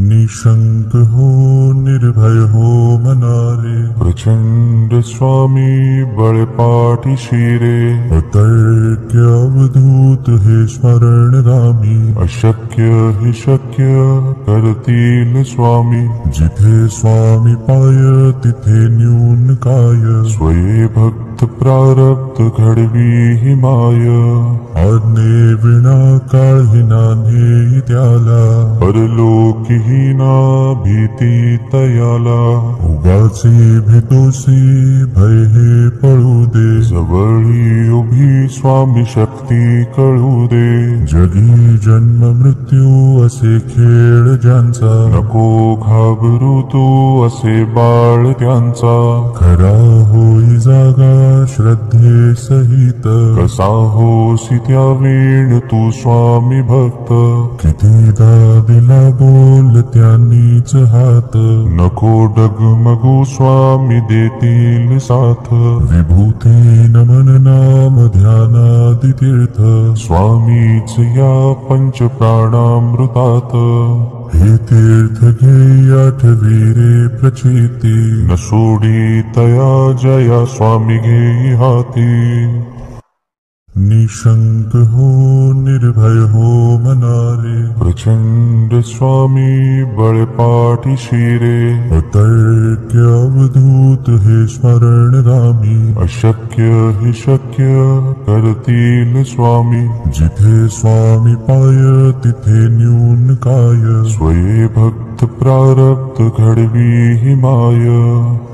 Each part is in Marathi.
निशंक हो निर्भय हो मनारे, प्रचंड स्वामी बळपाठी शिरे, अतर्क्य अवधूत हे स्मरणगामी, अशक्य हि शक्य करतील स्वामी, जिथे स्वामी पाय तिथे न्यून काय, स्वये भक्त प्रारब्ध घडवी हि माय, आज्ञे विना काळही नान्हे त्याला, परलोकीहीना भीती तयाला, उगाचे भेतोसी भय हे पळू दे, जवळी उभी स्वामी शक्ती कळू दे, जगी जन्म मृत्यू असे खेळ ज्यांचा, नको घाबरू तू असे बाळ त्यांचा, खरा होई जागा श्रद्धे सहित, कसा होसी त्या वेळ तू स्वामी भक्त, कितीदा दिला बोल त्यांनीच हात, नको डगमगू स्वामी देतील साथ, विभूती नमन नाम ध्यानादि तीर्थ, स्वामीच या पंच प्राणामृतात, हे तीर्थ घे आठवी रे प्रचिती, न सोडी तया जया स्वामी घेई हाती, निशंक हो निर्भय हो मनारे, प्रचंड स्वामी बळपाठी शिरे, अतर्क्य अवधूत हे स्मरणगामी, अशक्य हि शक्य करतील स्वामी, जिथे स्वामी पाय तिथे न्यून काय, स्वये भक्त प्रारब्ध घडवी हि माय,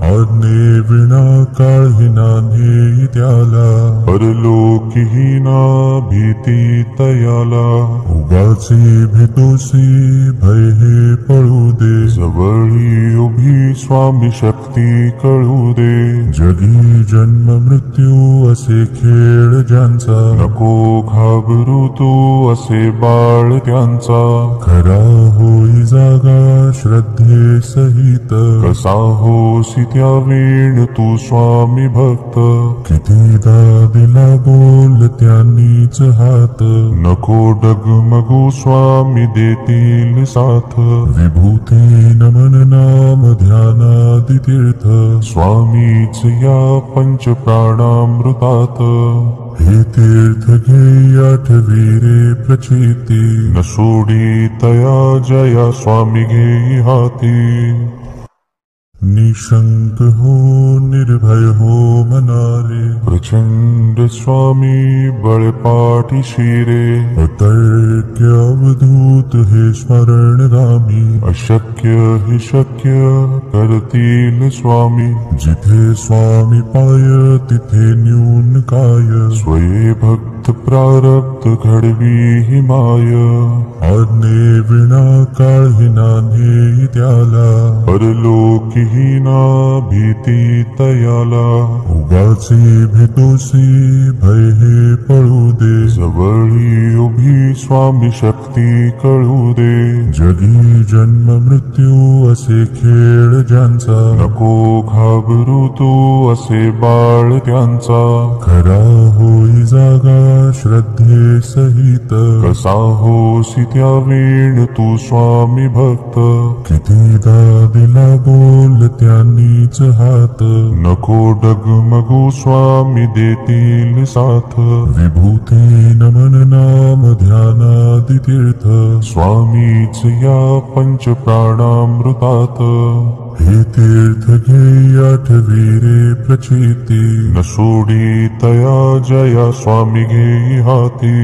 आज्ञे विना काळही नान्हे त्याला, परलोकीहीना भीती तयाला, उगाचे भेतोसी भय हे पळू दे, जवळी उभी स्वामी शक्ती कळू दे, जगी जन्म मृत्यू असे खेळ ज्यांचा, नको घाबरू तू असे बाळ त्यांचा, खरा होई जागा श्रद्धे सहित, कसा होसी त्या वेळ तू स्वामी भक्त, कितीदा दिला बोल त्यांनीच हात, नको डगमगू स्वामी देतील साथ, विभूती नमन नाम ध्यानादि तीर्थ, स्वामीच या पंच प्राणामृतात, हे तीर्थ घे आठवी रे प्रचिती, न सोडी तया जया स्वामी घेई हाती, निशंक हो निर्भय हो मनारे, प्रचंड स्वामी बळपाठी शिरे, अतर्क्य अवधूत हे स्मरणगामी, अशक्य हि शक्य करतील स्वामी, जिथे स्वामी पाय तिथे न्यून काय, स्वये भक्त प्रारब्ध घडवी हि माय, आज्ञे विना काळही नान्हे त्याला, परलोकीहीना भीती तयाला, उगाचे भेतोसी भय हे पळू दे, जवळी उभी स्वामी शक्ती कळू दे, जगी जन्म मृत्यू असे खेळ ज्यांचा, नको घाबरू तू असे बाळ त्यांचा, खरा होई जागा श्रद्धे सहित, कसा होसी त्या वेळ तू स्वामी भक्त, कितीदा दिला बोल त्यांनीच हात, नको डगमगू स्वामी देतील साथ, विभूती नमन नाम ध्यानादि तीर्थ, स्वामीच या पंच प्राणामृतात, हे तीर्थ घे आठवी रे प्रचिती, न सोडी तया जया स्वामी घेई हाती,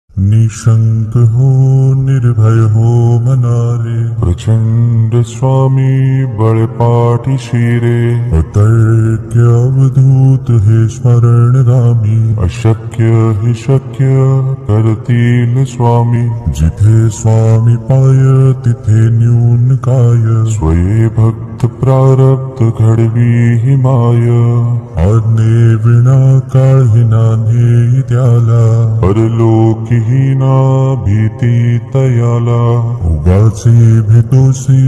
निशंक हो निर्भय हो मनारे, प्रचंड स्वामी बळपाठी शिरे, अतर्क्य अवधूत हे स्मरणगामी, अशक्य हि शक्य करतील स्वामी, जिथे स्वामी पाय तिथे न्यून काय, स्वये भक्त प्रारब्ध घडवी हि माय, आज्ञे विना काळही नान्हे त्याला, परलोकीहीना भीती तयाला, उगाचे भेतोसी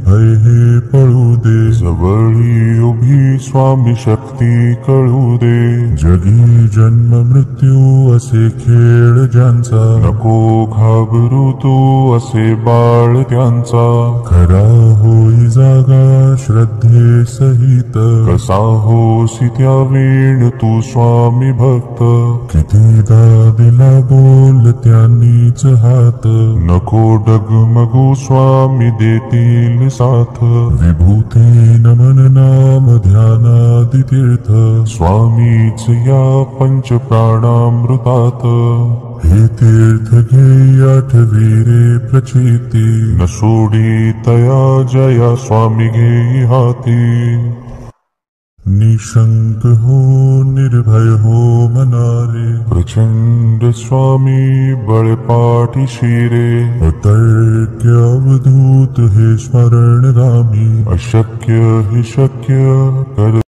भय हे पळू दे, जवळी उभी स्वामी शक्ती भक्ती कळू दे. जगी जन्म मृत्यू असे खेळ ज्यांचा, नको घाबरू तू असे बाळ त्यांचा. खरा होई जागा श्रद्धे सहित, कसा होसी त्या वेळ तू स्वामी भक्त. कितीदा दिला बोल त्यांनीच हात, नको डगमगू स्वामी देतील साथ. विभूती नमन नाम ध्यानादि तीर्थ, स्वामीच या पंच प्राणामृतात. हे तीर्थ घे आठवी रे प्रचिती, न सोडी तया जया स्वामी घेई हाती. निशंक हो निर्भय हो मनारे, प्रचंड स्वामी बळपाठी शिरे. अतर्क्य अवधूत हे स्मरणगामी, अशक्य हे शक्य कर